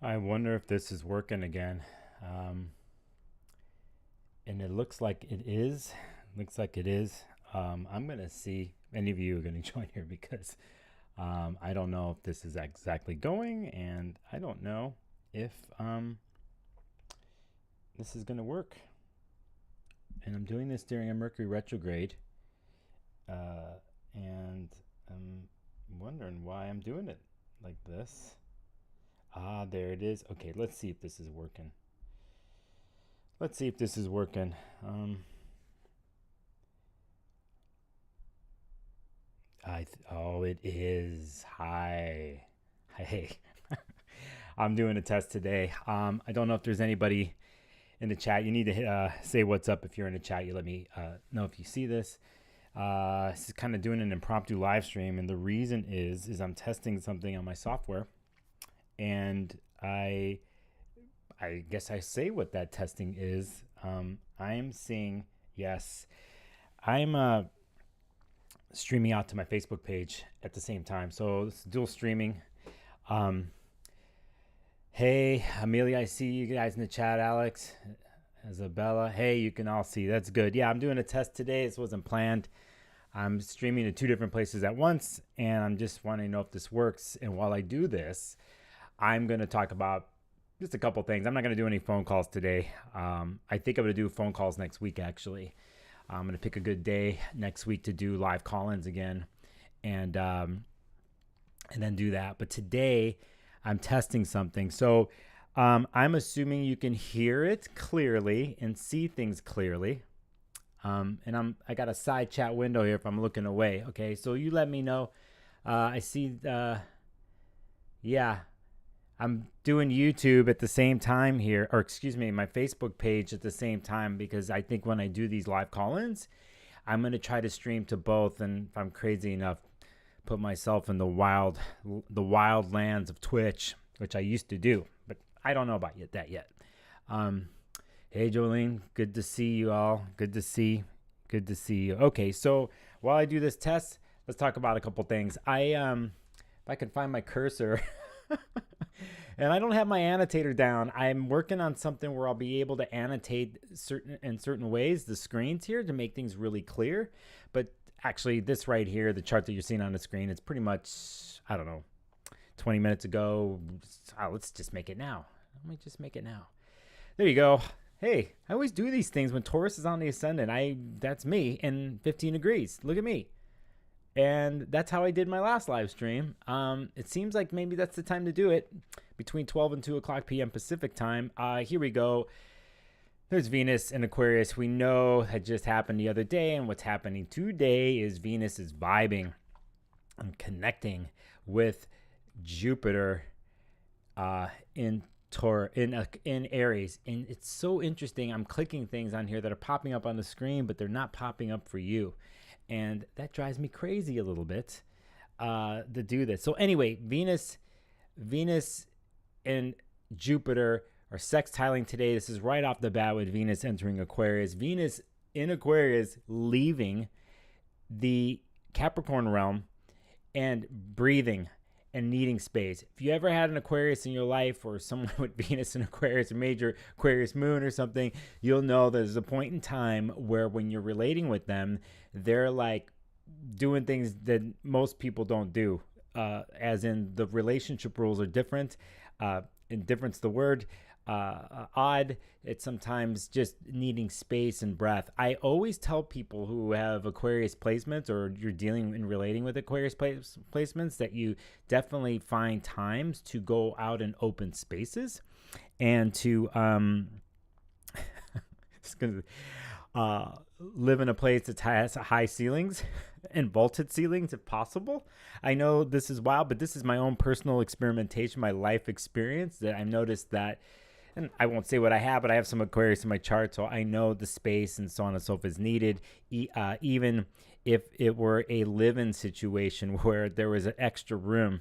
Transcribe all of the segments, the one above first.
I wonder if this is working again. And it looks like it is. Looks like it is. I'm going to see if any of you are going to join here because I don't know if this is exactly going, and I don't know if this is going to work. And I'm doing this during a Mercury retrograde. And I'm wondering why I'm doing it like this. Ah, there it is. Okay, let's see if this is working. Let's see if this is working. Oh, it is. Hi. Hey. I'm doing a test today. I don't know if there's anybody in the chat. You need to say what's up if you're in the chat. You let me know if you see this. This is kind of doing an impromptu live stream, and the reason is I'm testing something on my software, and I guess I say what that testing is. I'm seeing, yes, I'm streaming out to my Facebook page at the same time. So it's dual streaming. Hey, Amelia, I see you guys in the chat. Alex, Isabella, hey, you can all see. That's good. Yeah, I'm doing a test today. This wasn't planned. I'm streaming to 2 different places at once, and I'm just wanting to know if this works. And while I do this, I'm going to talk about just a couple things. I'm not going to do any phone calls today. I think I'm going to do phone calls next week, actually. I'm going to pick a good day next week to do live call-ins again, and then do that. But today, I'm testing something. So I'm assuming you can hear it clearly and see things clearly. And I got a side chat window here if I'm looking away. Okay, so you let me know. I see, yeah, I'm doing YouTube at the same time here, or excuse me, my Facebook page at the same time, because I think when I do these live call-ins, I'm going to try to stream to both. And if I'm crazy enough, put myself in the wild lands of Twitch, which I used to do, but I don't know about that yet. Hey, Jolene, good to see you all. Good to see you. Okay, so while I do this test, let's talk about a couple things. If I can find my cursor, and I don't have my annotator down. I'm working on something where I'll be able to annotate certain ways the screens here to make things really clear. But actually, this right here, the chart that you're seeing on the screen, it's pretty much, I don't know, 20 minutes ago. Let's just make it now. Let me just make it now. There you go. Hey, I always do these things when Taurus is on the ascendant. That's me in 15 degrees. Look at me. And that's how I did my last live stream. It seems like maybe that's the time to do it, between 12 and 2 o'clock p.m. Pacific time. Here we go. There's Venus in Aquarius. We know it just happened the other day, and what's happening today is Venus is vibing and connecting with Jupiter in Aries. And it's so interesting. I'm clicking things on here that are popping up on the screen, but they're not popping up for you. And that drives me crazy a little bit to do this. So anyway, Venus and Jupiter are sextiling today. This is right off the bat with Venus entering Aquarius. Venus in Aquarius leaving the Capricorn realm and breathing and needing space. If you ever had an Aquarius in your life, or someone with Venus in Aquarius, a major Aquarius moon or something, you'll know there's a point in time where when you're relating with them, they're like doing things that most people don't do, as in the relationship rules are different. Indifference, the word, odd. It's sometimes just needing space and breath. I always tell people who have Aquarius placements, or you're dealing and relating with Aquarius placements, that you definitely find times to go out in open spaces and to live in a place that has high ceilings and vaulted ceilings if possible. I know this is wild, but this is my own personal experimentation, my life experience, that I've noticed that, and I won't say what I have, but I have some Aquarius in my chart, so I know the space and so on and so forth is needed. Even if it were a live-in situation where there was an extra room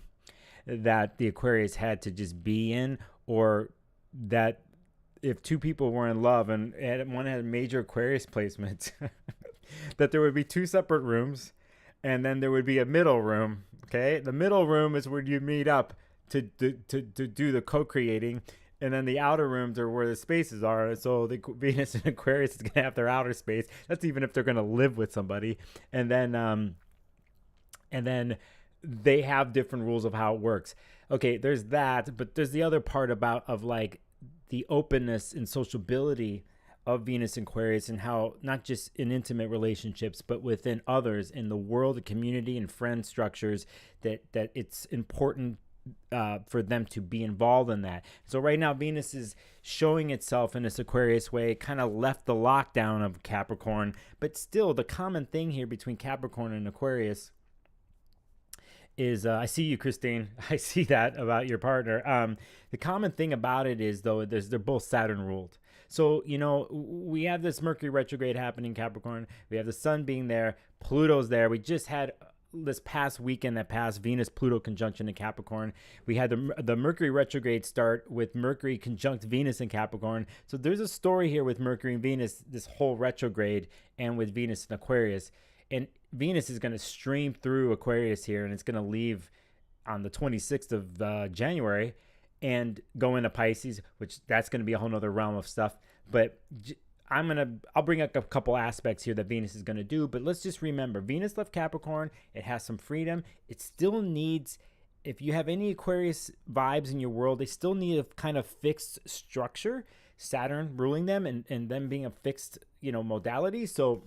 that the Aquarius had to just be in, or that if 2 people were in love and one had a major Aquarius placement, that there would be 2 separate rooms, and then there would be a middle room. Okay, the middle room is where you meet up to do the co-creating. And then the outer rooms are where the spaces are. So the Venus and Aquarius is going to have their outer space. That's even if they're going to live with somebody. And then they have different rules of how it works. Okay, there's that, but there's the other part of like the openness and sociability of Venus and Aquarius, and how not just in intimate relationships, but within others in the world, the community and friend structures, that it's important for them to be involved in that. So right now Venus is showing itself in this Aquarius way. It kind of left the lockdown of Capricorn, but still the common thing here between Capricorn and Aquarius is I see you, Christine. I see that about your partner. The common thing about it is, though, they're both Saturn ruled. So, you know, we have this Mercury retrograde happening in Capricorn. We have the sun being there. Pluto's there. We just had this past weekend that passed, Venus-Pluto conjunction in Capricorn. We had the Mercury retrograde start with Mercury conjunct Venus in Capricorn. So there's a story here with Mercury and Venus, this whole retrograde, and with Venus and Aquarius. And Venus is going to stream through Aquarius here, and it's going to leave on the 26th of January and go into Pisces, which that's going to be a whole nother realm of stuff. But I'll bring up a couple aspects here that Venus is going to do, but let's just remember, Venus left Capricorn. It has some freedom. It still needs, if you have any Aquarius vibes in your world, they still need a kind of fixed structure, Saturn ruling them and them being a fixed, you know, modality. So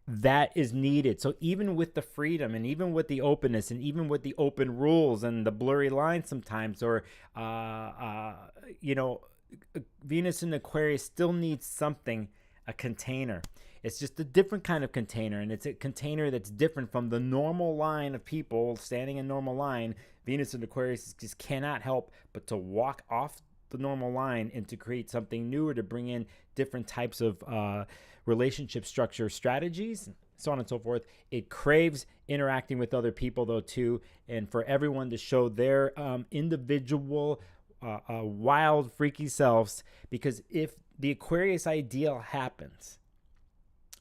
that is needed. So even with the freedom and even with the openness and even with the open rules and the blurry lines sometimes, or, you know, Venus in Aquarius still needs something, a container. It's just a different kind of container, and it's a container that's different from the normal line of people standing in normal line. Venus in Aquarius just cannot help but to walk off the normal line and to create something new, or to bring in different types of relationship structure strategies, so on and so forth. It craves interacting with other people, though, too, and for everyone to show their individual wild, freaky selves. Because if the Aquarius ideal happens,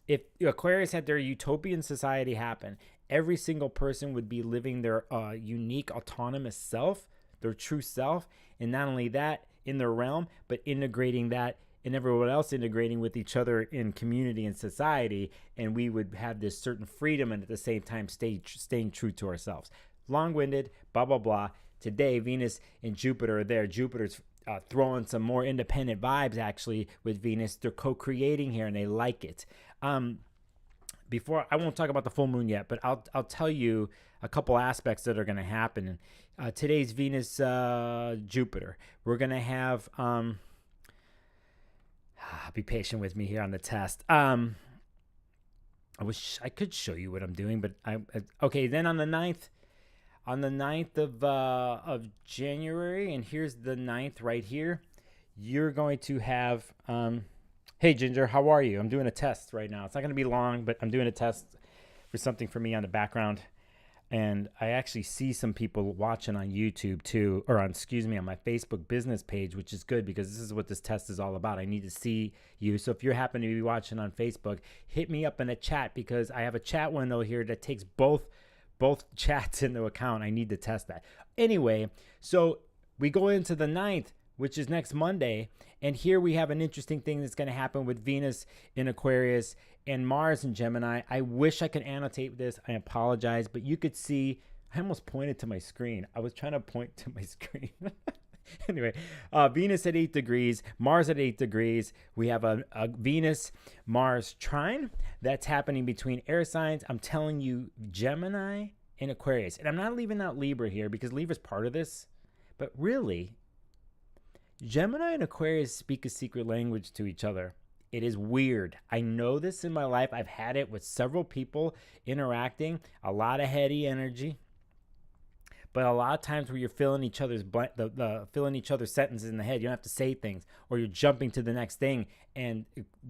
if Aquarius had their utopian society happen, every single person would be living their unique, autonomous self, their true self, and not only that in their realm, but integrating that and everyone else integrating with each other in community and society, and we would have this certain freedom and at the same time staying true to ourselves. Long-winded, blah, blah, blah. Today, Venus and Jupiter are there. Jupiter's throwing some more independent vibes, actually, with Venus. They're co-creating here, and they like it. Before, I won't talk about the full moon yet, but I'll tell you a couple aspects that are going to happen. Today's Venus Jupiter. We're going to have... be patient with me here on the test. I wish I could show you what I'm doing, but okay. Then on the 9th of January, and here's the 9th right here, you're going to have, hey Ginger, how are you? I'm doing a test right now. It's not going to be long, but I'm doing a test for something for me on the background. And I actually see some people watching on YouTube too, or on my Facebook business page, which is good because this is what this test is all about. I need to see you. So if you happen to be watching on Facebook, hit me up in the chat, because I have a chat window here that takes both chats into account. I need to test that. Anyway, so we go into the 9th, which is next Monday. And here we have an interesting thing that's going to happen with Venus in Aquarius and Mars in Gemini. I wish I could annotate this. I apologize, but you could see, I almost pointed to my screen. I was trying to point to my screen. Anyway, Venus at 8 degrees, Mars at 8 degrees. We have a Venus-Mars trine that's happening between air signs. I'm telling you, Gemini and Aquarius. And I'm not leaving out Libra here because Libra's part of this. But really, Gemini and Aquarius speak a secret language to each other. It is weird. I know this in my life. I've had it with several people interacting. A lot of heady energy. But a lot of times where you're filling each other's filling each other's sentences in the head, you don't have to say things, or you're jumping to the next thing. And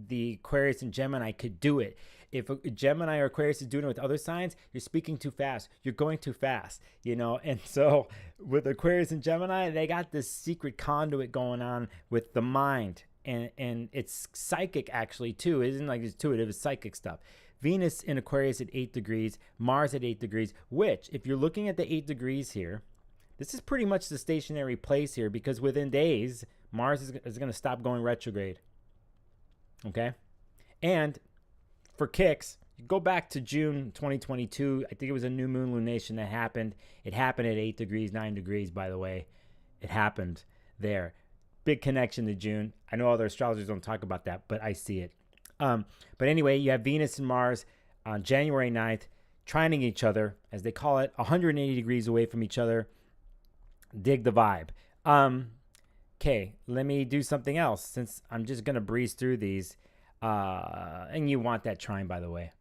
the Aquarius and Gemini could do it. If a Gemini or Aquarius is doing it with other signs, you're speaking too fast. You're going too fast, you know. And so with Aquarius and Gemini, they got this secret conduit going on with the mind, and it's psychic actually too. It isn't like it's intuitive. It's psychic stuff. Venus in Aquarius at 8 degrees, Mars at 8 degrees, which, if you're looking at the 8 degrees here, This is pretty much the stationary place here, because within days, Mars is going to stop going retrograde. Okay? And for kicks, go back to June 2022. I think it was a new moon lunation that happened. It happened at 8 degrees, 9 degrees, by the way. It happened there. Big connection to June. I know other astrologers don't talk about that, but I see it. But anyway, you have Venus and Mars on January 9th, trining each other, as they call it, 180 degrees away from each other. Dig the vibe. Okay, let me do something else, since I'm just going to breeze through these. And you want that trine, by the way.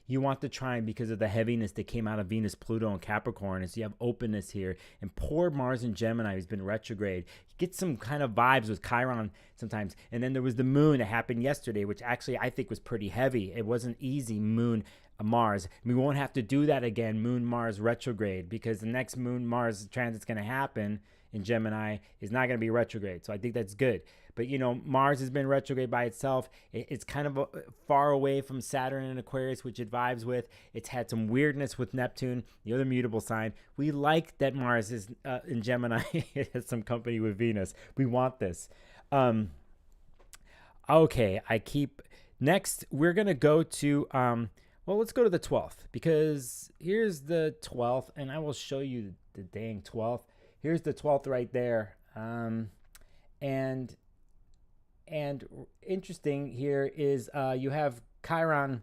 You want the trine because of the heaviness that came out of Venus, Pluto, and Capricorn. And so you have openness here. And poor Mars in Gemini, who's been retrograde. You get some kind of vibes with Chiron sometimes. And then there was the moon that happened yesterday, which actually I think was pretty heavy. It wasn't easy, moon, Mars. We won't have to do that again, moon, Mars retrograde, because the next moon, Mars transit's going to happen in Gemini is not going to be retrograde. So I think that's good. But, you know, Mars has been retrograde by itself. It's kind of far away from Saturn and Aquarius, which it vibes with. It's had some weirdness with Neptune, the other mutable sign. We like that Mars is in Gemini. It has some company with Venus. We want this. Okay, next, we're going to go to, well, let's go to the 12th, because here's the 12th, and I will show you the dang 12th. Here's the 12th right there. And interesting here is you have Chiron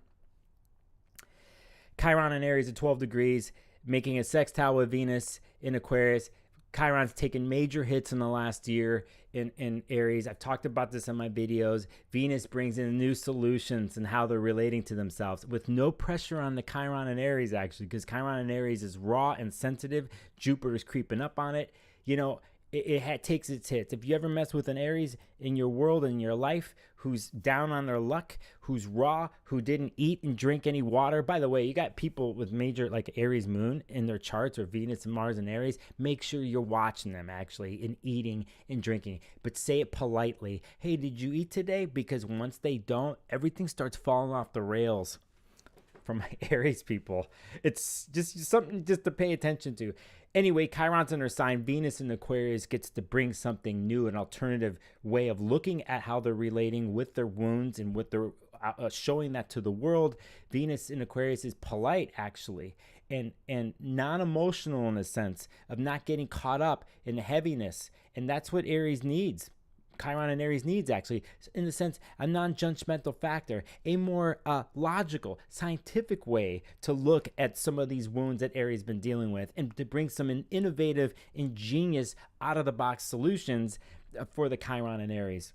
in Aries at 12 degrees, making a sextile with Venus in Aquarius. Chiron's taken major hits in the last year in Aries. I've talked about this in my videos. Venus brings in new solutions and how they're relating to themselves with no pressure on the Chiron in Aries, actually, because Chiron in Aries is raw and sensitive. Jupiter's creeping up on it. You know, it takes its hits. If you ever mess with an Aries in your world, in your life, who's down on their luck, who's raw, who didn't eat and drink any water. By the way, you got people with major like Aries moon in their charts, or Venus and Mars and Aries. Make sure you're watching them actually in eating and drinking, but say it politely. Hey, did you eat today? Because once they don't, everything starts falling off the rails from my Aries people. It's just something just to pay attention to. Anyway, Chiron's in her sign. Venus in Aquarius gets to bring something new, an alternative way of looking at how they're relating with their wounds and with their showing that to the world. Venus in Aquarius is polite, actually, and non-emotional in a sense of not getting caught up in the heaviness. And that's what Aries needs. Chiron and Aries needs, actually, in the sense, a non-judgmental factor, a more logical, scientific way to look at some of these wounds that Aries has been dealing with, and to bring some innovative, ingenious, out-of-the-box solutions for the Chiron and Aries.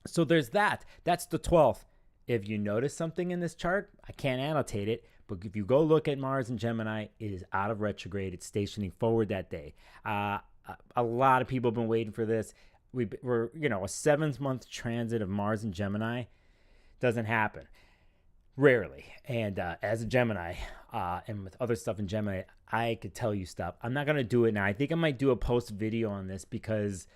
So there's that. That's the 12th. If you notice something in this chart, I can't annotate it, but if you go look at Mars and Gemini, it is out of retrograde. It's stationing forward that day. A lot of people have been waiting for this. We're, you know, a 7-month transit of Mars and Gemini doesn't happen. Rarely. And as a Gemini, and with other stuff in Gemini, I could tell you stuff. I'm not going to do it now. I think I might do a post video on this because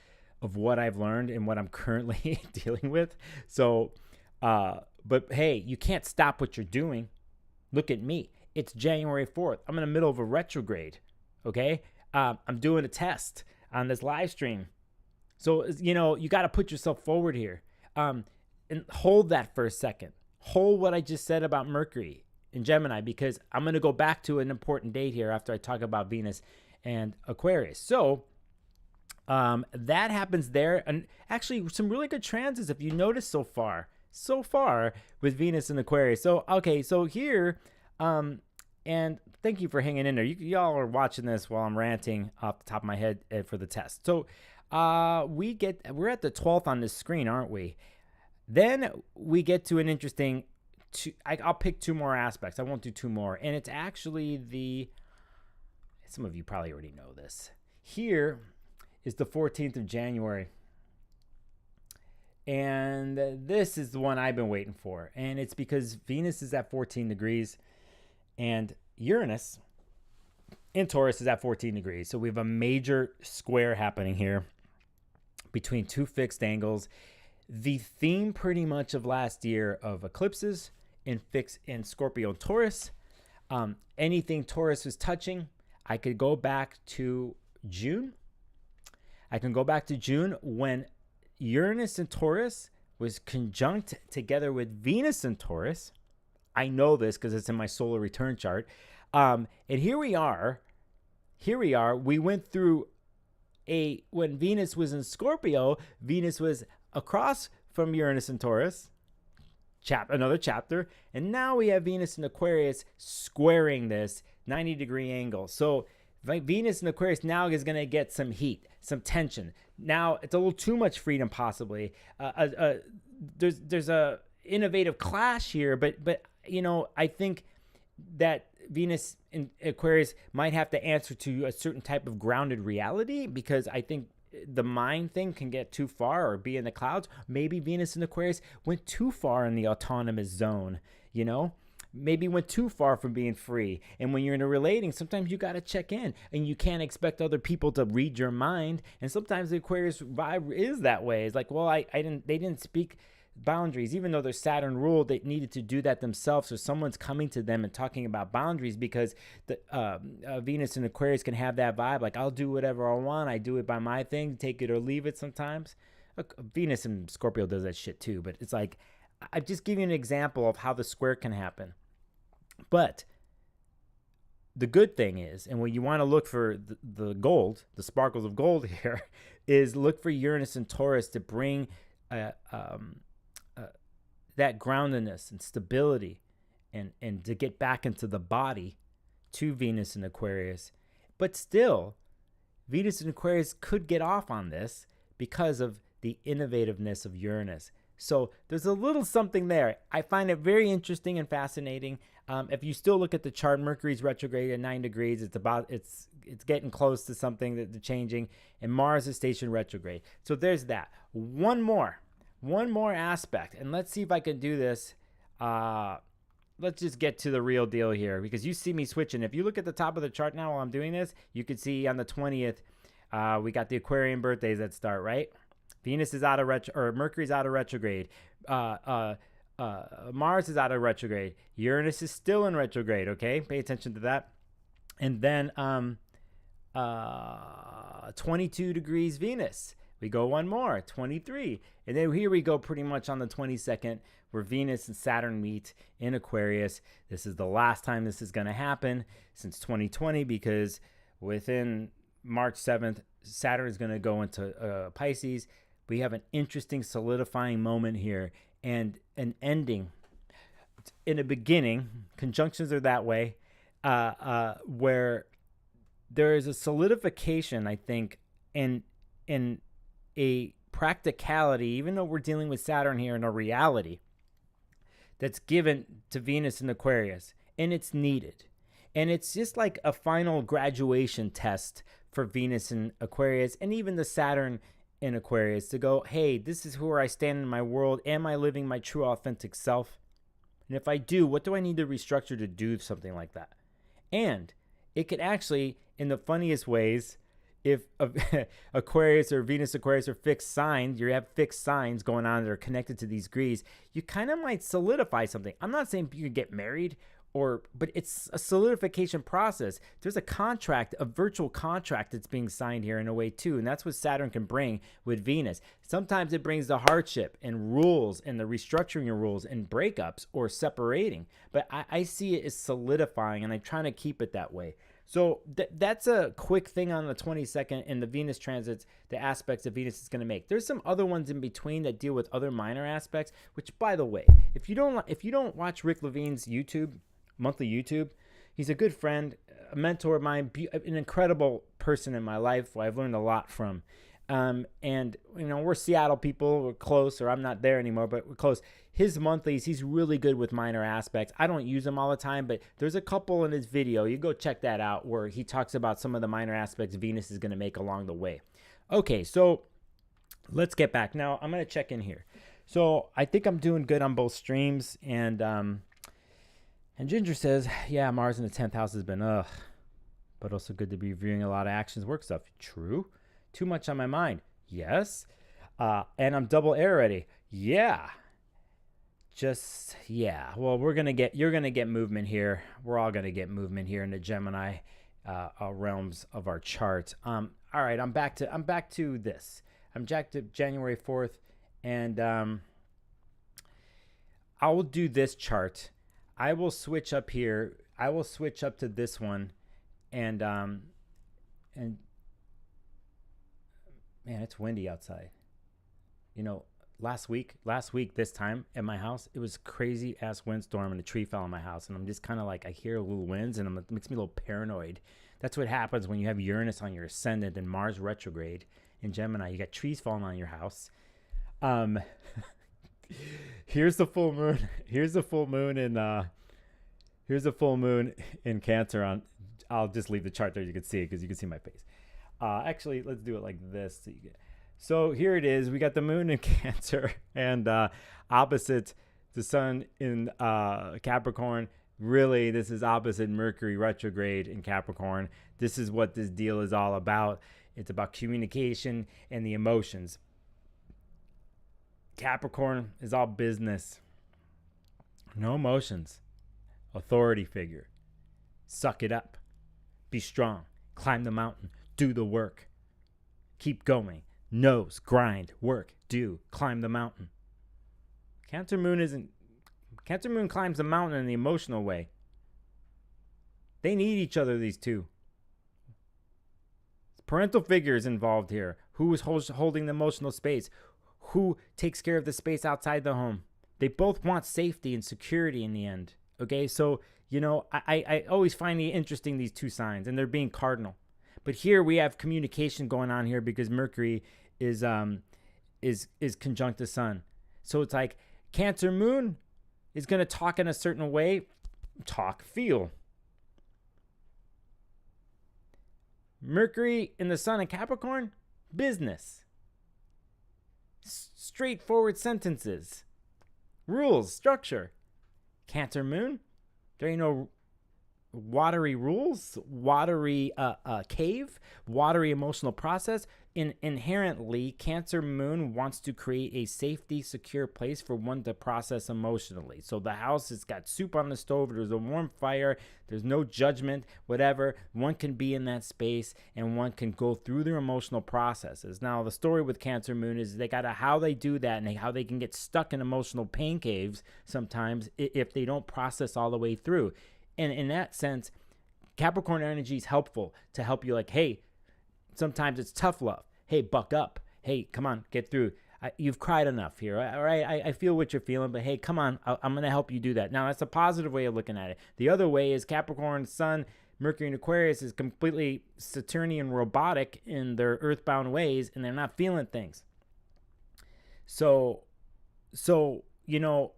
of what I've learned and what I'm currently dealing with. So, but hey, you can't stop what you're doing. Look at me. It's January 4th. I'm in the middle of a retrograde. Okay? I'm doing a test on this live stream. So, you know, you got to put yourself forward here, and hold that for a second. Hold what I just said about Mercury in Gemini, because I'm going to go back to an important date here after I talk about Venus and Aquarius. So that happens there. And actually some really good transits, if you notice so far with Venus and Aquarius. So, okay, so here, and thank you for hanging in there. Y'all are watching this while I'm ranting off the top of my head for the test. So, we're at the 12th on this screen, aren't we? Then we get to an interesting, I'll pick 2 more aspects. I won't do 2 more. And it's actually some of you probably already know this. Here is the 14th of January. And this is the one I've been waiting for. And it's because Venus is at 14 degrees and Uranus in Taurus is at 14 degrees. So we have a major square happening here between 2 fixed angles. The theme pretty much of last year of eclipses in Scorpio and Taurus. Anything Taurus was touching, I could go back to June. I can go back to June when Uranus and Taurus was conjunct together with Venus and Taurus. I know this because it's in my solar return chart. And here we are. We went through when Venus was in Scorpio, Venus was across from Uranus and Taurus, another chapter. And now we have Venus and Aquarius squaring this 90-degree angle. So Venus and Aquarius now is going to get some heat, some tension. Now it's a little too much freedom, possibly. There's a innovative clash here, but I think that Venus in Aquarius might have to answer to a certain type of grounded reality, because I think the mind thing can get too far or be in the clouds. Maybe Venus in Aquarius went too far in the autonomous zone, maybe went too far from being free. And when you're in a relating, sometimes you got to check in, and you can't expect other people to read your mind. And sometimes the Aquarius vibe is that way. It's like, well, they didn't speak boundaries, even though their Saturn ruled, they needed to do that themselves. So someone's coming to them and talking about boundaries, because the Venus and Aquarius can have that vibe, like, I'll do whatever I want, I do it by my thing, take it or leave it. Sometimes Venus and Scorpio does that shit too, but it's like, I'm just giving you an example of how the square can happen. But the good thing is, and when you want to look for the gold, the sparkles of gold here, is look for Uranus and Taurus to bring that groundedness and stability, and to get back into the body to Venus and Aquarius. But still, Venus and Aquarius could get off on this because of the innovativeness of Uranus. So there's a little something there. I find it very interesting and fascinating. If you still look at the chart, Mercury's retrograde at 9 degrees. It's getting close to something that's changing, and Mars is stationed retrograde. So there's that. One more aspect, and let's see if I can do this. Let's just get to the real deal here, because you see me switching. If you look at the top of the chart now while I'm doing this, you can see on the 20th, we got the Aquarian birthdays that start, right? Venus is out of Mercury's out of retrograde. Mars is out of retrograde. Uranus is still in retrograde. Okay, pay attention to that. And then 22 degrees Venus. We go one more, 23. And then here we go pretty much on the 22nd, where Venus and Saturn meet in Aquarius. This is the last time this is going to happen since 2020, because within March 7th, Saturn is going to go into Pisces. We have an interesting solidifying moment here, and an ending. In a beginning, conjunctions are that way, where there is a solidification, I think, in a practicality, even though we're dealing with Saturn here, in a reality that's given to Venus and Aquarius, and it's needed. And it's just like a final graduation test for Venus and Aquarius, and even the Saturn in Aquarius, to go, hey, this is where I stand in my world. Am I living my true authentic self? And if I do, what do I need to restructure to do something like that? And it could actually, in the funniest ways, if Aquarius or Venus Aquarius are fixed signs, you have fixed signs going on that are connected to these degrees, you kind of might solidify something. I'm not saying you could get married, but it's a solidification process. There's a contract, a virtual contract that's being signed here in a way too, and that's what Saturn can bring with Venus. Sometimes it brings the hardship and rules and the restructuring of rules and breakups or separating, but I see it as solidifying, and I'm trying to keep it that way. So that's a quick thing on the 22nd and the Venus transits, the aspects that Venus is going to make. There's some other ones in between that deal with other minor aspects, which, by the way, if you don't watch Rick Levine's monthly YouTube, he's a good friend, a mentor of mine, an incredible person in my life who I've learned a lot from. And we're Seattle people, we're close, or I'm not there anymore, but we're close. His monthlies, he's really good with minor aspects. I don't use them all the time, but there's a couple in his video. You go check that out, where he talks about some of the minor aspects Venus is going to make along the way. Okay, so let's get back. Now, I'm going to check in here. So I think I'm doing good on both streams, and Ginger says, yeah, Mars in the 10th house has been, but also good to be reviewing a lot of actions, work stuff. True. Too much on my mind. Yes. And I'm double air ready. Yeah. Well, you're going to get movement here. We're all going to get movement here in the Gemini. realms of our chart. All right, I'm back to this. I'm back to January 4th, and I will do this chart. I will switch up here. I will switch up to this one, and man, it's windy outside. You know, last week this time at my house, it was crazy ass windstorm and a tree fell on my house, and I'm just kind of like, I hear little winds and it makes me a little paranoid. That's what happens when you have Uranus on your ascendant and Mars retrograde in Gemini. You got trees falling on your house. Here's the full moon. Here's the full moon in Cancer. On, I'll just leave the chart there. You can see it because you can see my face. Actually, let's do it like this. So here it is. We got the moon in Cancer and opposite the sun in Capricorn. Really, this is opposite Mercury retrograde in Capricorn. This is what this deal is all about. It's about communication and the emotions. Capricorn is all business. No emotions. Authority figure. Suck it up. Be strong. Climb the mountain. Do the work. Keep going. Nose, grind, work, do, climb the mountain. Cancer moon climbs the mountain in the emotional way. They need each other, these two. Parental figures involved here. Who is holding the emotional space? Who takes care of the space outside the home? They both want safety and security in the end. Okay, so, you know, I always find it interesting, these two signs, and they're being cardinal. But here we have communication going on here because Mercury is conjunct the sun. So it's like Cancer moon is going to talk in a certain way. Feel. Mercury in the sun in Capricorn, business. Straightforward sentences. Rules, structure. Cancer moon, there ain't no watery rules, watery cave, watery emotional process. Inherently, Cancer moon wants to create a safety, secure place for one to process emotionally. So the house has got soup on the stove, there's a warm fire, there's no judgment, whatever. One can be in that space and one can go through their emotional processes. Now, the story with Cancer moon is they got how they do that and how they can get stuck in emotional pain caves sometimes if they don't process all the way through. And in that sense, Capricorn energy is helpful to help you, like, hey, sometimes it's tough love. Hey, buck up. Hey, come on, get through. You've cried enough here. All right, I feel what you're feeling, but hey, come on, I'm going to help you do that. Now, that's a positive way of looking at it. The other way is Capricorn, Sun, Mercury in Aquarius is completely Saturnian robotic in their earthbound ways, and they're not feeling things. So you know,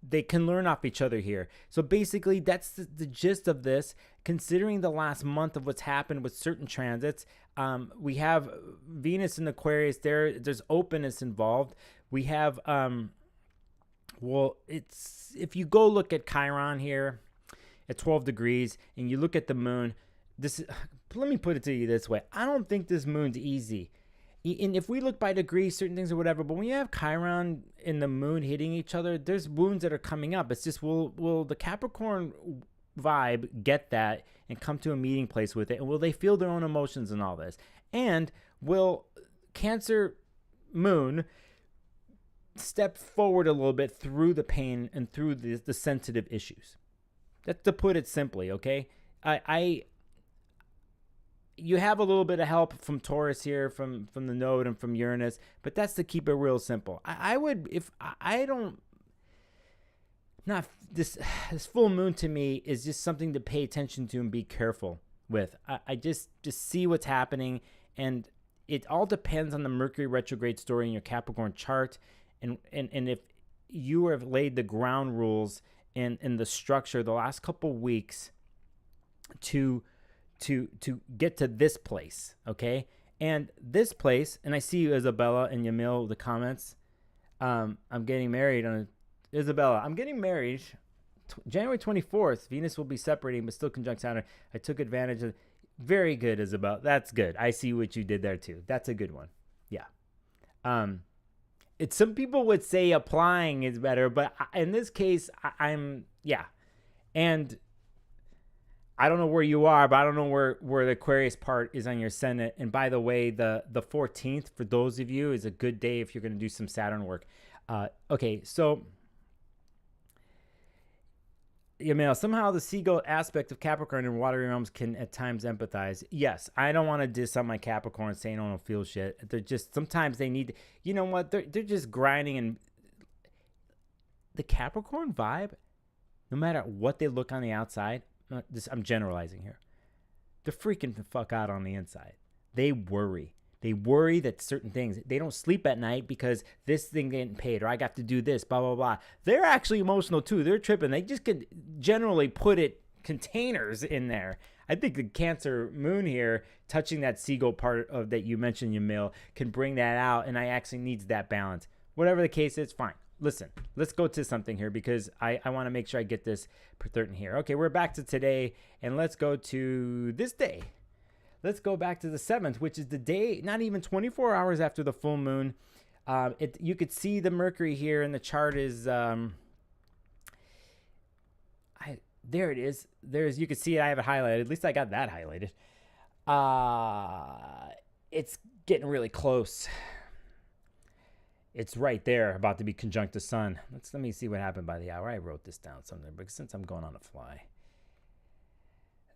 they can learn off each other here. So basically, that's the gist of this. Considering the last month of what's happened with certain transits, we have Venus in Aquarius. There's openness involved. We have, it's if you go look at Chiron here at 12 degrees, and you look at the moon. Let me put it to you this way: I don't think this moon's easy. And if we look by degrees, certain things or whatever, but when you have Chiron and the moon hitting each other, there's wounds that are coming up. It's just, will the Capricorn vibe get that and come to a meeting place with it? And will they feel their own emotions and all this? And will Cancer moon step forward a little bit through the pain and through the sensitive issues? That's to put it simply, okay? You have a little bit of help from Taurus here, from the node and from Uranus, but that's to keep it real simple. This full moon to me is just something to pay attention to and be careful with. I just see what's happening, and it all depends on the Mercury retrograde story in your Capricorn chart, and if you have laid the ground rules and the structure the last couple weeks to get to this place, okay? And this place, and I see you, Isabella and Yamil, the comments. I'm getting married on Isabella. I'm getting married January 24th. Venus will be separating, but still conjunct Saturn. I took advantage of. Very good, Isabella. That's good. I see what you did there too. That's a good one. Yeah. It's some people would say applying is better, but in this case, I'm yeah, and I don't know where you are, but I don't know where the Aquarius part is on your ascendant. And by the way, the 14th, for those of you, is a good day if you're going to do some Saturn work. Okay, so somehow the seagull aspect of Capricorn and watery realms can at times empathize. Yes, I don't want to diss on my Capricorn saying I don't feel shit. They're just, sometimes they need, you know what? They're just grinding, and the Capricorn vibe, no matter what they look on the outside, I'm generalizing here, they're freaking the fuck out on the inside. They worry. They worry that certain things, they don't sleep at night because this thing getting paid, or I got to do this, blah, blah, blah. They're actually emotional too. They're tripping. They just could generally put containers in there. I think the Cancer moon here, touching that seagull part of that you mentioned, Yamil, can bring that out, and I actually needs that balance. Whatever the case is, fine. Listen, let's go to something here because I want to make sure I get this pertinent here. Okay, we're back to today, and let's go to this day. Let's go back to the 7th, which is the day, not even 24 hours after the full moon. You could see the Mercury here, and the chart is, there it is. You can see it. I have it highlighted. At least I got that highlighted. It's getting really close. It's right there, about to be conjunct the sun. Let me see what happened by the hour. I wrote this down somewhere, but since I'm going on the fly,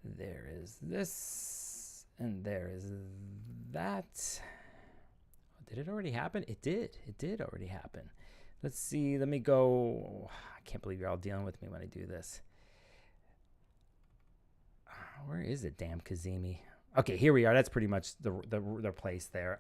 there is this. And there is that. Did it already happen? It did. It did already happen. Let's see. Let me go. I can't believe you're all dealing with me when I do this. Where is it, damn cazimi? Okay, here we are. That's pretty much the place there.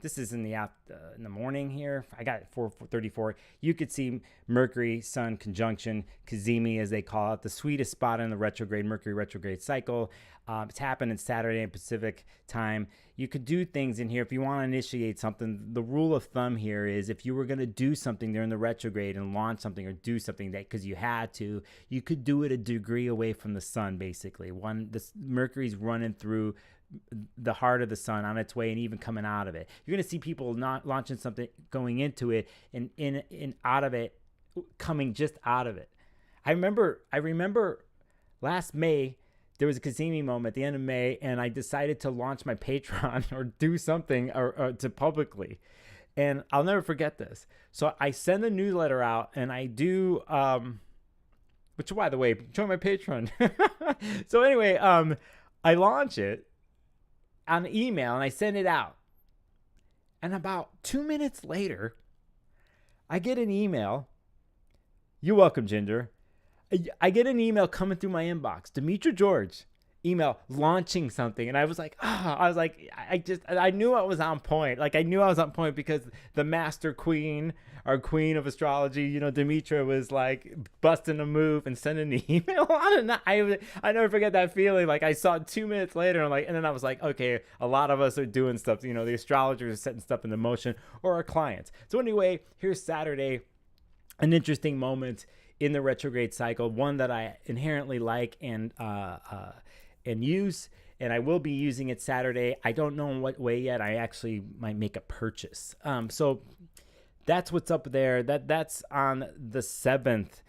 This is in the morning here. I got it 4:34. You could see Mercury Sun conjunction cazimi, as they call it, the sweetest spot in the retrograde Mercury retrograde cycle. It's happening Saturday in Pacific time. You could do things in here if you want to initiate something. The rule of thumb here is if you were going to do something during the retrograde and launch something or do something that because you had to, you could do it a degree away from the sun. Basically, this Mercury's running through the heart of the sun on its way and even coming out of it. You're going to see people not launching something, going into it, and in out of it, coming just out of it. I remember last May, there was a cazimi moment at the end of May, and I decided to launch my Patreon or do something or to publicly. And I'll never forget this. So I send a newsletter out, and I do, which, by the way, join my Patreon. So anyway, I launch it on email, and I send it out. And about 2 minutes later, I get an email. You're welcome, Ginger. I get an email coming through my inbox. Demetra George email launching something. And I was like, I knew I was on point. Like, I knew I was on point because the master queen, our queen of astrology, Demetra was like busting a move and sending the email on. And I never forget that feeling. Like, I saw it 2 minutes later, and then I was like, okay, a lot of us are doing stuff. The astrologers are setting stuff into motion, or our clients. So anyway, here's Saturday, an interesting moment in the retrograde cycle, one that I inherently like and use, and I will be using it Saturday. I don't know in what way yet. I actually might make a purchase. So that's what's up there. That's on the 7th.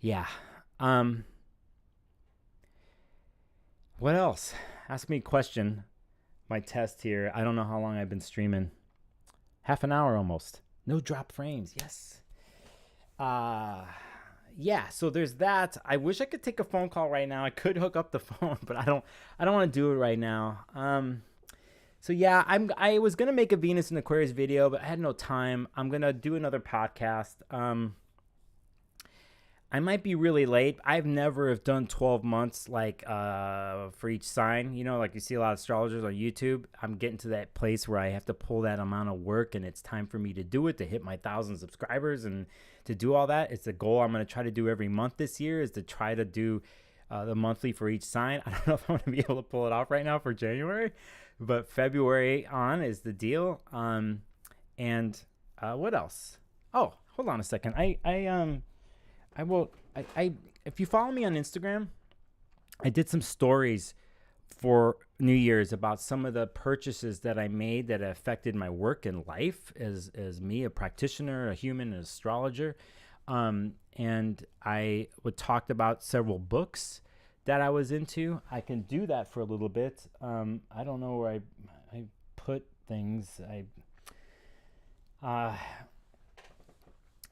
Yeah. What else? Ask me a question. My test here. I don't know how long I've been streaming. Half an hour almost. No drop frames. Yes. Yeah, so there's that. I wish I could take a phone call right now. I could hook up the phone, but I don't want to do it right now. So yeah, I was going to make a Venus and Aquarius video, but I had no time. I'm going to do another podcast. I might be really late. I've never have done 12 months for each sign. Like you see a lot of astrologers on YouTube. I'm getting to that place where I have to pull that amount of work, and it's time for me to do it, to hit my 1,000 subscribers and to do all that. It's a goal I'm going to try to do every month this year, is to try to do the monthly for each sign. I don't know if I'm going to be able to pull it off right now for January, but February on is the deal. And what else? Oh, hold on a second. If you follow me on Instagram, I did some stories for New Year's about some of the purchases that I made that affected my work and life as me, a practitioner, a human, an astrologer. And I would talked about several books that I was into. I can do that for a little bit. I don't know where I put things.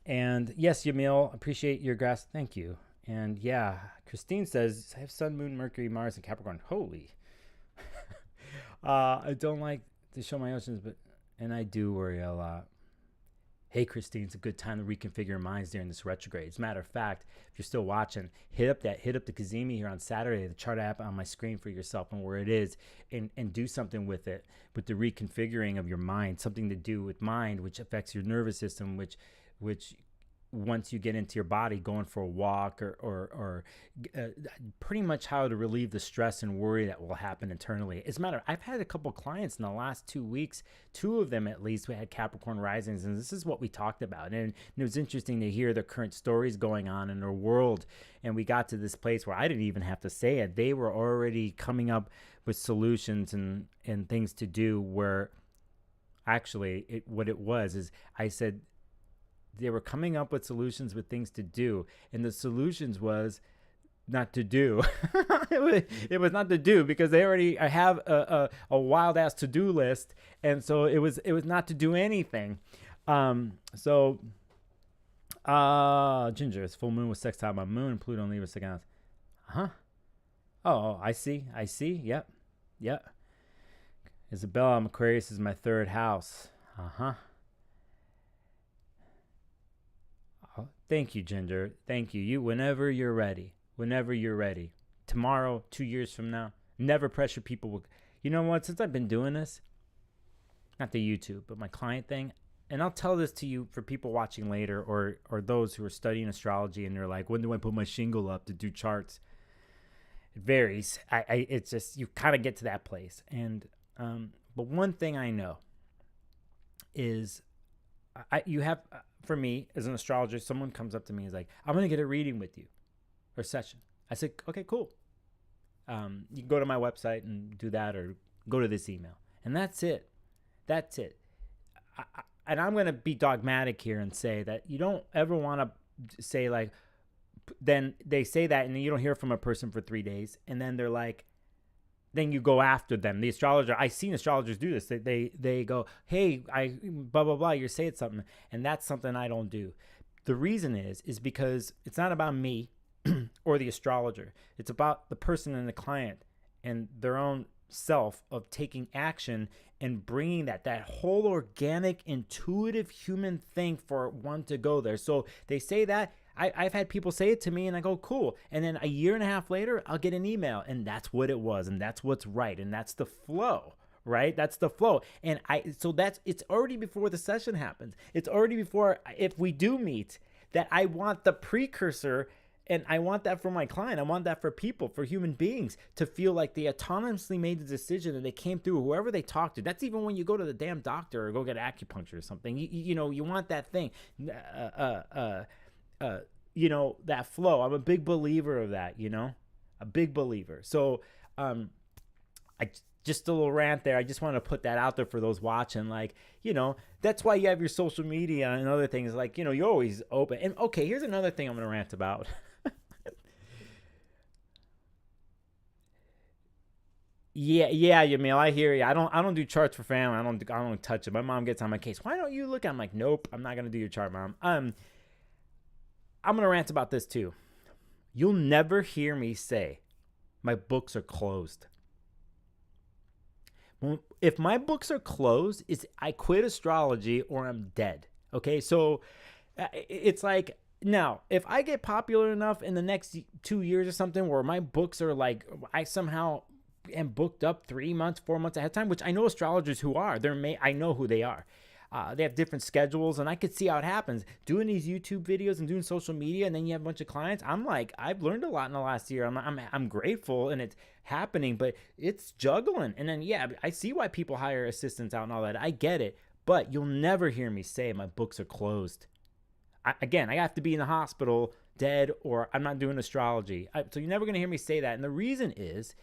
And yes, Yamil, appreciate your grass. Thank you. And yeah, Christine says, I have Sun, Moon, Mercury, Mars, and Capricorn. Holy. I don't like to show my oceans, and I do worry a lot. Hey, Christine, it's a good time to reconfigure your minds during this retrograde. As a matter of fact, if you're still watching, hit up the cazimi here on Saturday, the chart app on my screen for yourself and where it is, and do something with it, with the reconfiguring of your mind, something to do with mind, which affects your nervous system, which once you get into your body, going for a walk or pretty much how to relieve the stress and worry that will happen internally. As a matter, I've had a couple clients in the last 2 weeks, 2 of them at least, we had Capricorn risings, and this is what we talked about. And it was interesting to hear the current stories going on in their world. And we got to this place where I didn't even have to say it. They were already coming up with solutions and things to do, where actually what it was is I said, they were coming up with solutions with things to do, and the solutions was not to do. it was not to do, because they already have a wild ass to-do list, and so it was not to do anything. Ginger, it's full moon with sextile my moon, Pluto and Libra second house. Oh, I see. Yep. Isabella, Aquarius is my 3rd house. Thank you, Ginger. Thank you. Whenever you're ready. Tomorrow, 2 years from now, never pressure people. You know what? Since I've been doing this, not the YouTube, but my client thing, and I'll tell this to you for people watching later, or those who are studying astrology and they're like, when do I put my shingle up to do charts? It varies. It's just, you kind of get to that place. And but one thing I know is you have. For me, as an astrologer, someone comes up to me and is like, I'm going to get a reading with you or session. I said, okay, cool. You can go to my website and do that, or go to this email. And that's it. And I'm going to be dogmatic here and say that you don't ever want to say, like, then they say that and then you don't hear from a person for 3 days. And then they're like, then you go after them. The astrologer, I've seen astrologers do this. They go, hey, I blah, blah, blah, you're saying something. And that's something I don't do. The reason is because it's not about me or the astrologer. It's about the person and the client and their own self of taking action and bringing that whole organic, intuitive human thing for one to go there. So they say that. I've had people say it to me and I go, cool. And then a year and a half later, I'll get an email, and that's what it was. And that's what's right. And that's the flow, right? That's the flow. And it's already before the session happens. It's already before, if we do meet, that I want the precursor, and I want that for my client. I want that for people, for human beings, to feel like they autonomously made the decision and they came through whoever they talked to. That's even when you go to the damn doctor or go get acupuncture or something. You know, you want that thing. That flow. I'm a big believer of that, a big believer. So, just a little rant there. I just want to put that out there for those watching. Like, that's why you have your social media and other things. Like, you're always open. And okay, here's another thing I'm going to rant about. Yeah, Yamil, I hear you. I don't do charts for family. I don't touch it. My mom gets on my case. Why don't you look? I'm like, nope, I'm not going to do your chart, Mom. I'm going to rant about this too. You'll never hear me say my books are closed. If my books are closed, I quit astrology or I'm dead. Okay, so it's like, now, if I get popular enough in the next 2 years or something where my books are like, I somehow am booked up 3 months, 4 months ahead of time, which I know astrologers who are. I know who they are. They have different schedules, and I could see how it happens. Doing these YouTube videos and doing social media, and then you have a bunch of clients. I'm like, I've learned a lot in the last year. I'm grateful, and it's happening, but it's juggling. And then, yeah, I see why people hire assistants out and all that. I get it, but you'll never hear me say my books are closed. I have to be in the hospital, dead, or I'm not doing astrology. So you're never going to hear me say that. And the reason is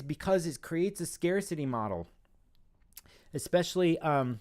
because it creates a scarcity model, especially and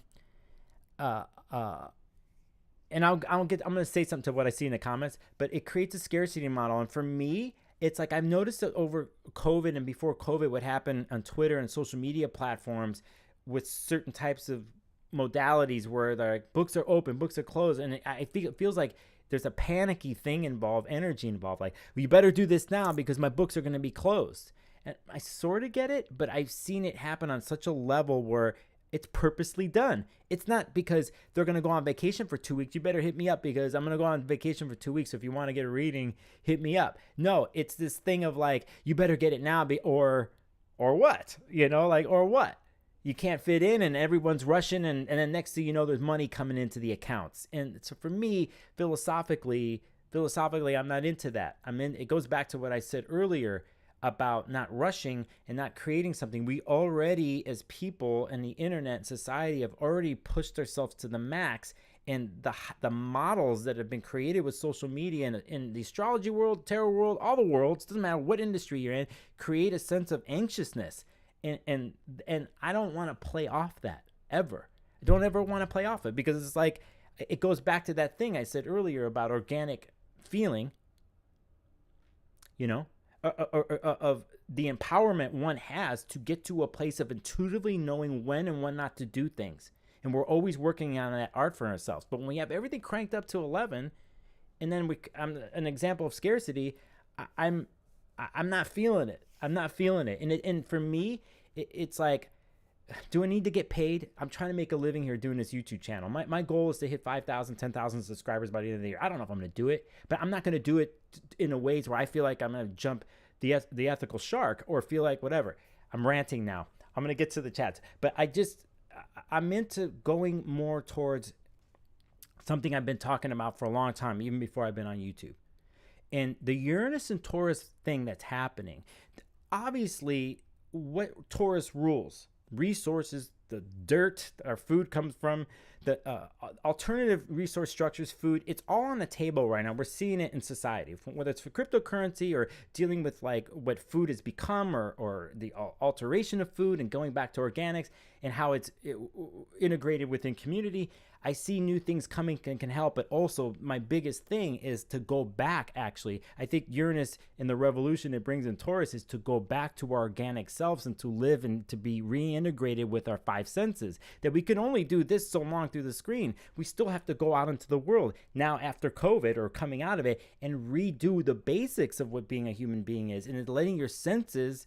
and I'm going to say something to what I see in the comments, but it creates a scarcity model. And for me, it's like I've noticed that over COVID and before COVID, what happened on Twitter and social media platforms with certain types of modalities where they're like, books are open, books are closed. And I think it feels like there's a panicky thing involved, energy involved. Like, well, you better do this now because my books are going to be closed. And I sort of get it, but I've seen it happen on such a level where it's purposely done. It's not because they're going to go on vacation for 2 weeks. You better hit me up because I'm going to go on vacation for 2 weeks. So if you want to get a reading, hit me up. No, it's this thing of like, you better get it now or what? Or what? You can't fit in and everyone's rushing. And then next thing you know, there's money coming into the accounts. And so for me, philosophically, I'm not into that. It goes back to what I said earlier about not rushing and not creating something. We already, as people and the internet and society, have already pushed ourselves to the max. And the models that have been created with social media and in the astrology world, tarot world, all the worlds, doesn't matter what industry you're in, create a sense of anxiousness. And I don't want to play off that ever. I don't ever want to play off it because it's like, it goes back to that thing I said earlier about organic feeling, of the empowerment one has to get to a place of intuitively knowing when and when not to do things. And we're always working on that art for ourselves. But when we have everything cranked up to 11, and then I'm an example of scarcity, I'm not feeling it. I'm not feeling it. And for me, it's like, do I need to get paid? I'm trying to make a living here doing this YouTube channel. My goal is to hit 5,000, 10,000 subscribers by the end of the year. I don't know if I'm going to do it, but I'm not going to do it in a ways where I feel like I'm going to jump the ethical shark or feel like whatever. I'm ranting now. I'm going to get to the chats, but I'm into going more towards something I've been talking about for a long time, even before I've been on YouTube. And the Uranus and Taurus thing that's happening, obviously what Taurus rules, resources, the dirt our food comes from, the alternative resource structures, food, it's all on the table right now. We're seeing it in society, whether it's for cryptocurrency or dealing with like what food has become or the alteration of food and going back to organics and how it's integrated within community. I see new things coming and can help, but also my biggest thing is to go back, actually. I think Uranus and the revolution it brings in Taurus is to go back to our organic selves and to live and to be reintegrated with our five senses. That we can only do this so long through the screen. We still have to go out into the world now after COVID or coming out of it and redo the basics of what being a human being is, and letting your senses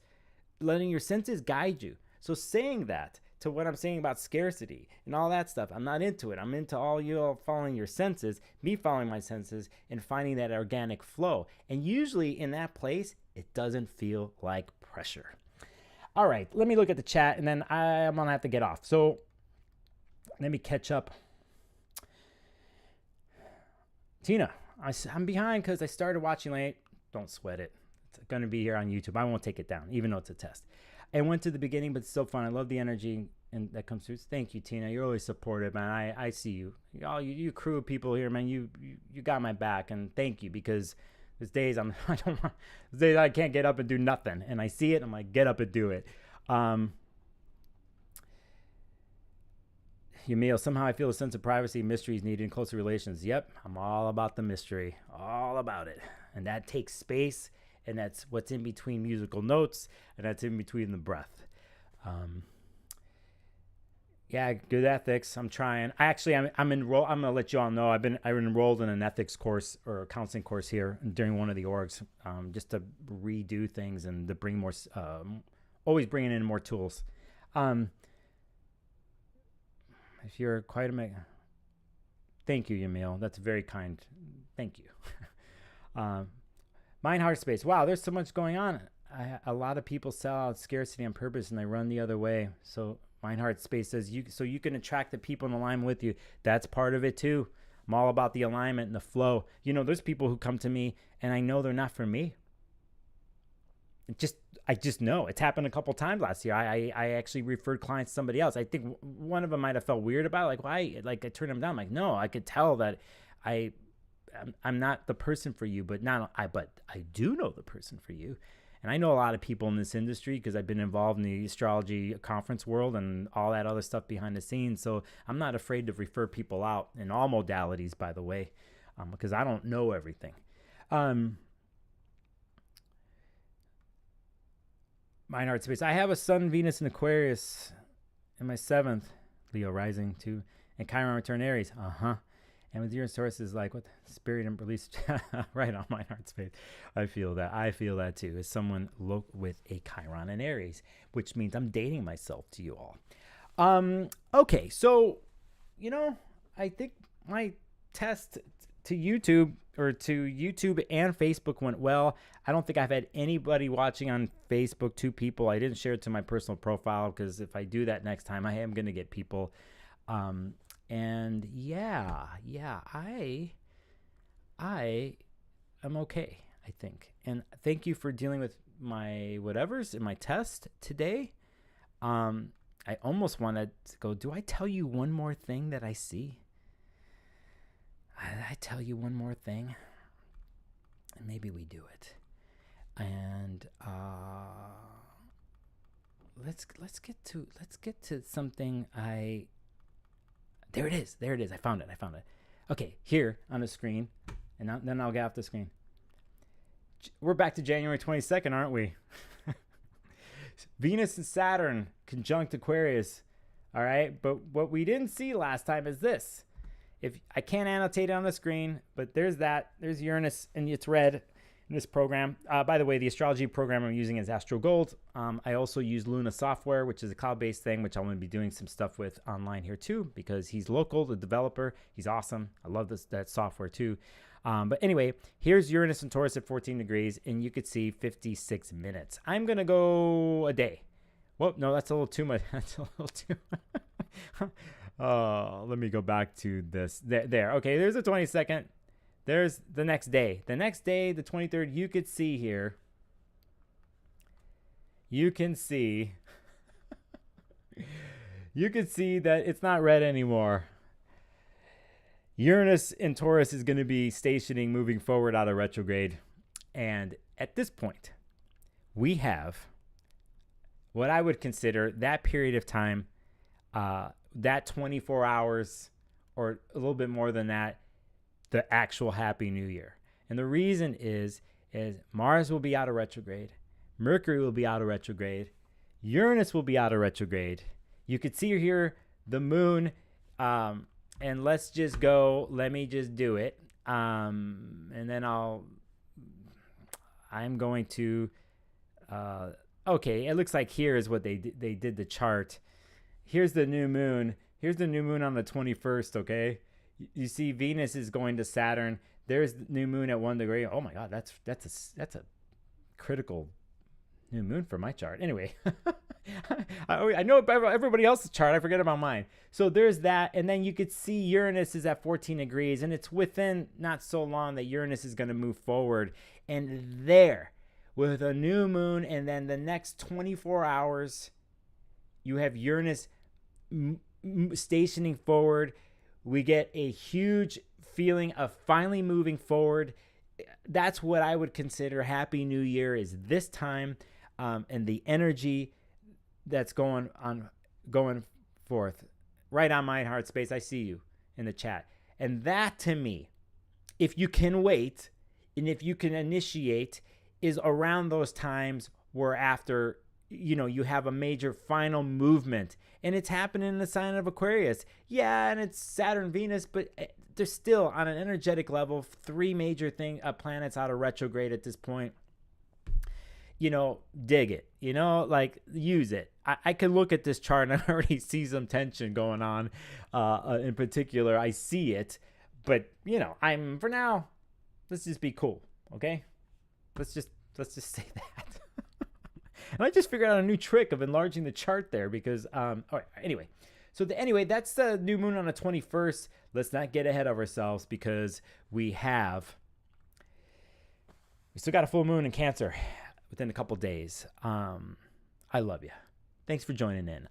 guide you. So saying that to what I'm saying about scarcity and all that stuff, I'm not into it. I'm into all you all following your senses, me following my senses and finding that organic flow. And usually in that place, it doesn't feel like pressure. All right, let me look at the chat and then I'm gonna have to get off. So let me catch up. Tina, I'm behind because I started watching late. Don't sweat it. It's gonna be here on YouTube. I won't take it down, even though it's a test. I went to the beginning, but it's so fun. I love the energy and that comes through. Thank you, Tina. You're always supportive, man. I see you. You crew of people here, man. You got my back, and thank you because there's days there's days I can't get up and do nothing, and I see it. And I'm like, get up and do it. Yamil, somehow I feel a sense of privacy, mystery is needed in closer relations. Yep, I'm all about the mystery, all about it, and that takes space. And that's what's in between musical notes, and that's in between the breath. Yeah, good ethics. I'm trying. I'm enrolled. I'm gonna let you all know. I'm enrolled in an ethics course or a counseling course here during one of the orgs, just to redo things and to bring more. Always bringing in more tools. If you're quite a thank you, Yamil. That's very kind. Thank you. Mind heart space. Wow, there's so much going on. A lot of people sell out scarcity on purpose and they run the other way. So mind heart space says so you can attract the people in alignment with you. That's part of it too. I'm all about the alignment and the flow. There's people who come to me and I know they're not for me. I just know. It's happened a couple times last year. I actually referred clients to somebody else. I think one of them might have felt weird about it. Like, why? Like, I turned them down. I'm like, no, I could tell that I'm not the person for you, but I do know the person for you. And I know a lot of people in this industry because I've been involved in the astrology conference world and all that other stuff behind the scenes. So I'm not afraid to refer people out in all modalities, by the way, because I don't know everything. Mind Heart Space. I have a Sun, Venus, and Aquarius in my 7th, Leo rising too, and Chiron return Aries. And with Uranus Taurus is like, what the spirit and release right on my heart space. I feel that too. As someone with a Chiron and Aries, which means I'm dating myself to you all. Okay, so I think my test to YouTube and Facebook went well. I don't think I've had anybody watching on Facebook, 2 people. I didn't share it to my personal profile because if I do that next time, I am going to get people. And yeah, I am okay, I think. And thank you for dealing with my whatevers in my test today. I almost wanted to go, do I tell you one more thing that I see? I tell you one more thing, and maybe we do it. And let's get to something. There it is. I found it. Okay, here on the screen, and then I'll get off the screen. We're back to January 22nd, aren't we? Venus and Saturn conjunct Aquarius. All right, but what we didn't see last time is this. If I can't annotate it on the screen, but there's Uranus, and it's red in this program. By the way, the astrology program I'm using is Astro Gold. I also use Luna software, which is a cloud-based thing, which I'm going to be doing some stuff with online here too, because he's local, the developer. He's awesome. I love that software too. But anyway, here's Uranus and Taurus at 14 degrees, and you could see 56 minutes. I'm going to go a day. Well, no, that's a little too much. That's a little too much. Let me go back to this. There. Okay, there's the 22nd. There's the next day. The next day, the 23rd, you could see here. You can see that it's not red anymore. Uranus in Taurus is going to be stationing, moving forward out of retrograde. And at this point, we have what I would consider that period of time, that 24 hours or a little bit more than that, the actual Happy New Year. And the reason is Mars will be out of retrograde. Mercury will be out of retrograde. Uranus will be out of retrograde. You could see here the moon, and let's just go. Let me just do it. And then I'm going to, okay, it looks like here is what they did the chart. Here's the new moon. Here's the new moon on the 21st, okay? You see Venus is going to Saturn. There's the new moon at 1 degree. Oh my God, that's a critical new moon for my chart. Anyway, I know everybody else's chart. I forget about mine. So there's that. And then you could see Uranus is at 14 degrees. And it's within not so long that Uranus is going to move forward. And there, with a new moon, and then the next 24 hours, you have Uranus stationing forward. We get a huge feeling of finally moving forward. That's what I would consider Happy New Year, is this time, and the energy that's going forth. Right on my heart space, I see you in the chat. And that, to me, if you can wait and if you can initiate, is around those times where after, you have a major final movement. And it's happening in the sign of Aquarius. Yeah, and it's Saturn, Venus, but there's still, on an energetic level, 3 major planets out of retrograde at this point. Dig it. Use it. I can look at this chart and I already see some tension going on. In particular, I see it. But, for now, let's just be cool, okay? Let's just say that. And I just figured out a new trick of enlarging the chart there because, all right, anyway. So that's the new moon on the 21st. Let's not get ahead of ourselves because we still got a full moon in Cancer within a couple days. I love you. thanks for joining in.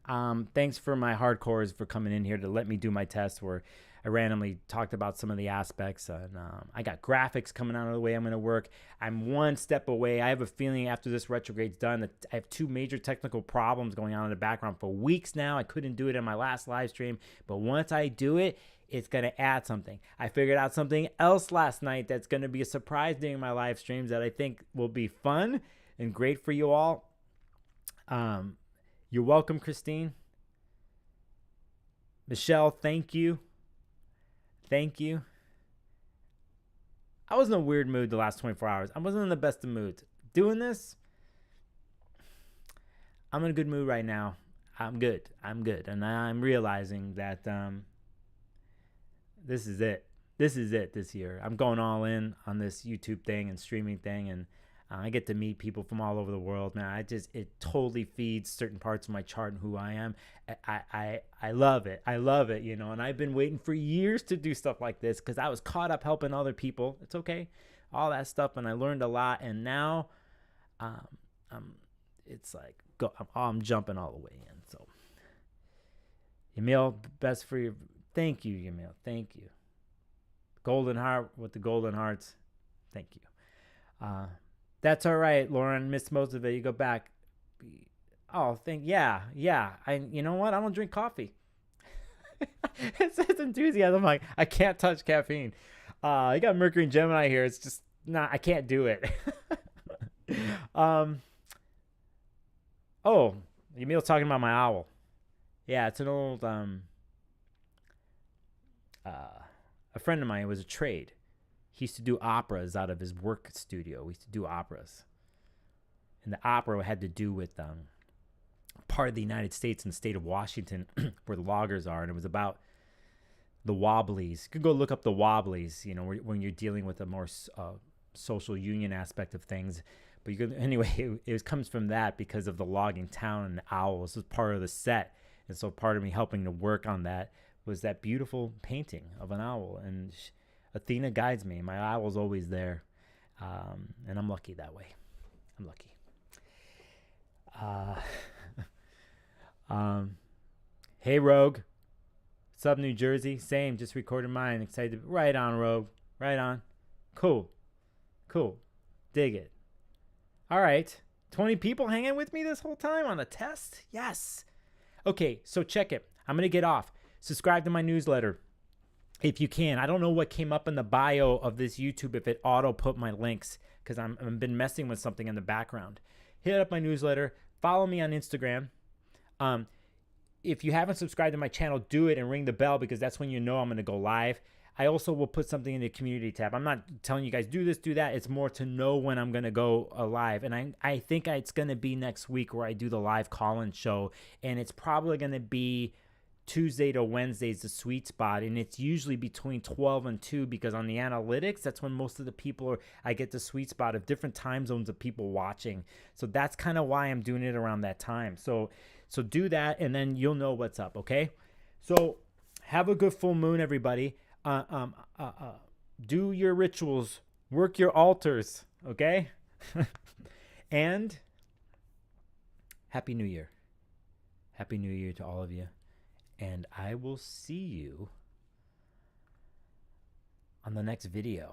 Thanks for my hardcores for coming in here to let me do my test where I randomly talked about some of the aspects. And I got graphics coming out of the way I'm going to work. I'm one step away. I have a feeling after this retrograde's done that I have 2 major technical problems going on in the background for weeks now. I couldn't do it in my last live stream, but once I do it, it's going to add something. I figured out something else last night that's going to be a surprise during my live streams that I think will be fun and great for you all. You're welcome, Christine. Michelle, thank you. Thank you. I was in a weird mood the last 24 hours. I wasn't in the best of moods. Doing this, I'm in a good mood right now. I'm good. And I'm realizing that this is it. This is it this year. I'm going all in on this YouTube thing and streaming thing, and I get to meet people from all over the world, man. It totally feeds certain parts of my chart and who I am. I love it. I love it, you know, and I've been waiting for years to do stuff like this because I was caught up helping other people. It's okay. All that stuff, and I learned a lot, and now it's like, I'm jumping all the way in. So, Emil, best for you. Thank you, Emil. Thank you. Golden heart with the golden hearts. Thank you. That's all right, Lauren. Missed most of it. You go back. Oh, yeah. You know what? I don't drink coffee. It says enthusiasm. I'm like, I can't touch caffeine. You got Mercury and Gemini here. It's just not. I can't do it. Oh, Emil's talking about my owl. Yeah, it's an old a friend of mine. It was a trade. He used to do operas out of his work studio. We used to do operas. And the opera had to do with part of the United States and the state of Washington where the loggers are. And it was about the Wobblies. You could go look up the Wobblies, you know, when you're dealing with a more social union aspect of things. But you could, anyway, it comes from that because of the logging town and the owls. This was part of the set. And so part of me helping to work on that was that beautiful painting of an owl. And Athena guides me. My owl's always there. And I'm lucky that way. I'm lucky. Hey, Rogue. What's up, New Jersey? Same. Just recorded mine. Excited. Right on, Rogue. Right on. Cool. Dig it. All right. 20 people hanging with me this whole time on the test? Yes. Okay, so check it. I'm going to get off. Subscribe to my newsletter if you can. I don't know what came up in the bio of this YouTube, if it auto put my links, because I've been messing with something in the background. Hit up my newsletter. Follow me on Instagram. If you haven't subscribed to my channel, do it and ring the bell, because that's when you know I'm going to go live. I also will put something in the community tab. I'm not telling you guys do this, do that. It's more to know when I'm going to go live. And I think it's going to be next week where I do the live call-in show. And it's probably going to be Tuesday to Wednesday is the sweet spot. And it's usually between 12 and 2, because on the analytics, that's when most of the people are, I get the sweet spot of different time zones of people watching. So that's kind of why I'm doing it around that time. So do that, and then you'll know what's up, okay? So have a good full moon, everybody. Do your rituals, work your altars, okay? And Happy New Year. Happy New Year to all of you. And I will see you on the next video.